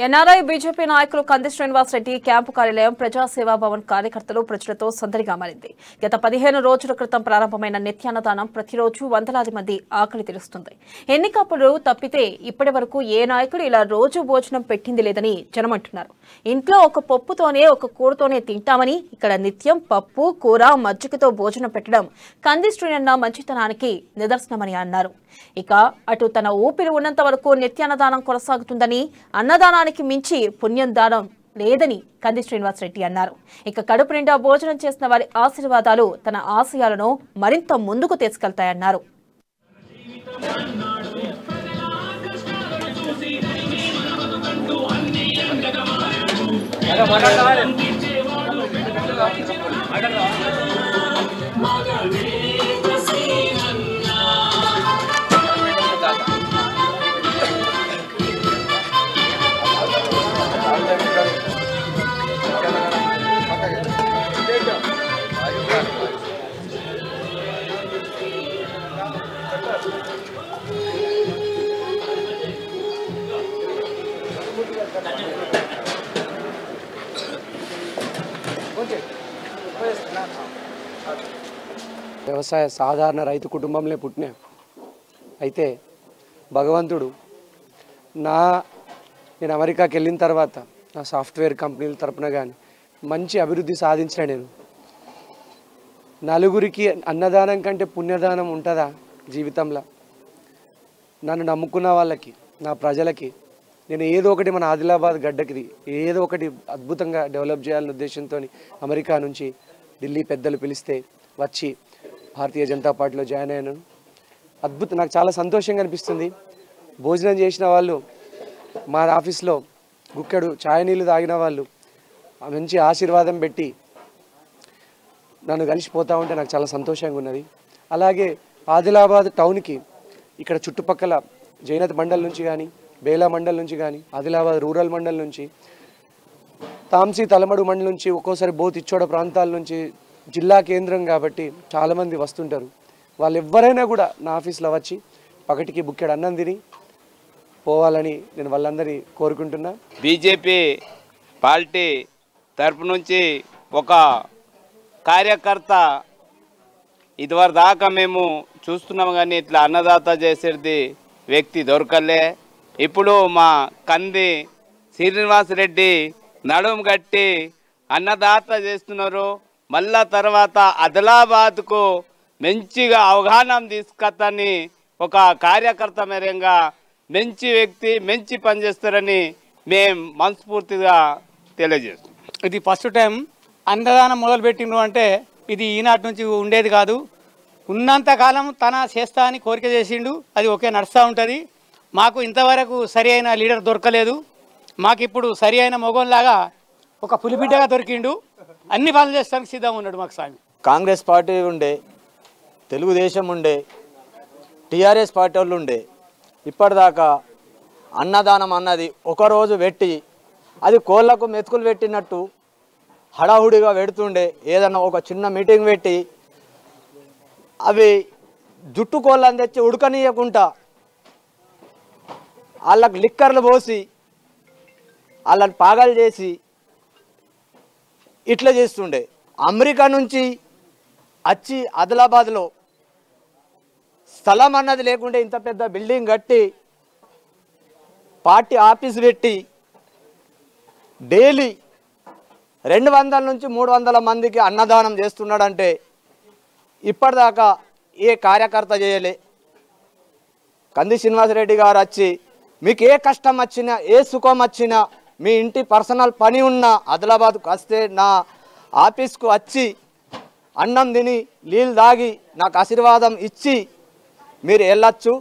NRI BJP నాయకులు కంది Srinivas Reddy camp కార్యాలయం ప్రజాసేవా భవన్ కార్యకర్తలు ప్రజలతో సందడిగా మారింది. గత 15 రోజుల క్రితం ప్రారంభమైన నిత్యాన్నదానం ప్రతిరోజు వందలాది మంది ఆకలి తీరుస్తుంది. ఎన్నికప్పుడు తప్పితే ఇప్పటి వరకు ఏ నాయకుడు ఇలా రోజు భోజనం పెట్టింది లేదని జనమంటున్నారు. ఇంట్లో ఒక పప్పుతోనే ఒక కూరతోనే తింటామని ఇక్కడ నిత్యం పప్పు కూర మజ్జిగతో భోజనం పెట్టడం కంది శ్రీనన్న మంచితనానికి నిదర్శనమని అన్నారు. ఇక అటు తన ఊపిరి ఉన్నంత వరకు నిత్యాన్నదానం కొనసాగుతుందని, అన్నదానానికి మించి పుణ్యం దానం లేదని కంది శ్రీనివాస్ రెడ్డి అన్నారు. ఇక కడుపు నిండా భోజనం చేసిన వారి ఆశీర్వాదాలు తన ఆశయాలను మరింత ముందుకు తీసుకెళ్తాయన్నారు. వ్యవసాయ సాధారణ రైతు కుటుంబంలో పుట్టినా. అయితే భగవంతుడు నేను అమెరికాకి వెళ్ళిన తర్వాత నా సాఫ్ట్వేర్ కంపెనీల తరపున కానీ మంచి అభివృద్ధి సాధించిన నేను నలుగురికి అన్నదానం కంటే పుణ్యదానం ఉంటుందా జీవితంలో? నన్ను నమ్ముకున్న వాళ్ళకి, నా ప్రజలకి నేను ఏదో ఒకటి మన ఆదిలాబాద్ గడ్డకి ఏదో ఒకటి అద్భుతంగా డెవలప్ చేయాలనే ఉద్దేశంతో అమెరికా నుంచి ఢిల్లీ పెద్దలు పిలిస్తే వచ్చి భారతీయ జనతా పార్టీలో జాయిన్ అయ్యాను. అద్భుతం, నాకు చాలా సంతోషంగా అనిపిస్తుంది. భోజనం చేసిన వాళ్ళు, మా ఆఫీస్లో గుక్కెడు ఛాయ్ నీళ్ళు తాగిన వాళ్ళు మంచి ఆశీర్వాదం పెట్టి నన్ను కలిసిపోతూ ఉంటే నాకు చాలా సంతోషంగా ఉన్నది. అలాగే ఆదిలాబాద్ టౌన్కి ఇక్కడ చుట్టుపక్కల జైనత్ మండల్ నుంచి కానీ, బేలా మండల్ నుంచి కానీ, ఆదిలాబాద్ రూరల్ మండల్ నుంచి, తాంసీ తలమడు మండల్ నుంచి, ఒక్కోసారి బోత్ ఇచ్చోడ ప్రాంతాల నుంచి, జిల్లా కేంద్రం కాబట్టి చాలామంది వస్తుంటారు. వాళ్ళు ఎవరైనా కూడా నా ఆఫీస్లో వచ్చి పగటికి బుక్కెడు అన్నం తిని పోవాలని నేను వాళ్ళందరినీ కోరుకుంటున్నా. బీజేపీ పార్టీ తరపు నుంచి ఒక కార్యకర్త ఇదివరకు దాకా మేము చూస్తున్నాము, కానీ ఇట్లా అన్నదాత చేసేది వ్యక్తి దొరకలే. ఇప్పుడు మా కంది శ్రీనివాస్ రెడ్డి నడుము కట్టి అన్నదాత చేస్తున్నారు. మళ్ళా తర్వాత ఆదిలాబాద్కు మంచిగా అవగాహన తీసుకొత్తని ఒక కార్యకర్త మేరంగా మంచి వ్యక్తి, మంచి పనిచేస్తారని మేము మనస్ఫూర్తిగా తెలియజేస్తాం. ఇది ఫస్ట్ టైం అన్నదానం మొదలుపెట్టిండ్రు అంటే ఇది ఈనాటి నుంచి ఉండేది కాదు. ఉన్నంతకాలం తన చేస్తా అని కోరిక చేసిండు, అది ఒకే నడుస్తూ ఉంటుంది. మాకు ఇంతవరకు సరి అయిన లీడర్ దొరకలేదు. మాకు ఇప్పుడు సరి అయిన మొగంలాగా ఒక పులిబిడ్డగా దొరికిండు. అన్ని పనులు చేస్తానికి సిద్ధంగా ఉన్నాడు మాకు స్వామి. కాంగ్రెస్ పార్టీ ఉండే, తెలుగుదేశం ఉండే, టీఆర్ఎస్ పార్టీ వాళ్ళు ఉండే, ఇప్పటిదాకా అన్నదానం అన్నది ఒకరోజు పెట్టి అది కోళ్ళకు మెతుకులు పెట్టినట్టు హడావుడిగా పెడుతుండే. ఏదన్నా ఒక చిన్న మీటింగ్ పెట్టి అవి జుట్టు కోళ్ళని తెచ్చి ఉడకనీయకుండా వాళ్ళకు లిక్కర్లు పోసి వాళ్ళని పాగలు చేసి ఇట్లా చేస్తుండే. అమెరికా నుంచి వచ్చి ఆదిలాబాద్లో స్థలం అన్నది లేకుంటే ఇంత పెద్ద బిల్డింగ్ కట్టి పార్టీ ఆఫీస్ పెట్టి డైలీ 200 నుంచి 300 మందికి అన్నదానం చేస్తున్నాడంటే ఇప్పటిదాకా ఏ కార్యకర్త చేయలే. కంది శ్రీనివాసరెడ్డి గారు వచ్చి మీకు ఏ కష్టం వచ్చినా, ఏ సుఖం వచ్చినా, మీ ఇంటి పర్సనల్ పని ఉన్నా ఆదిలాబాద్కు వస్తే నా ఆఫీస్కు వచ్చి అన్నం తిని నీళ్ళు తాగి నాకు ఆశీర్వాదం ఇచ్చి మీరు వెళ్ళొచ్చు.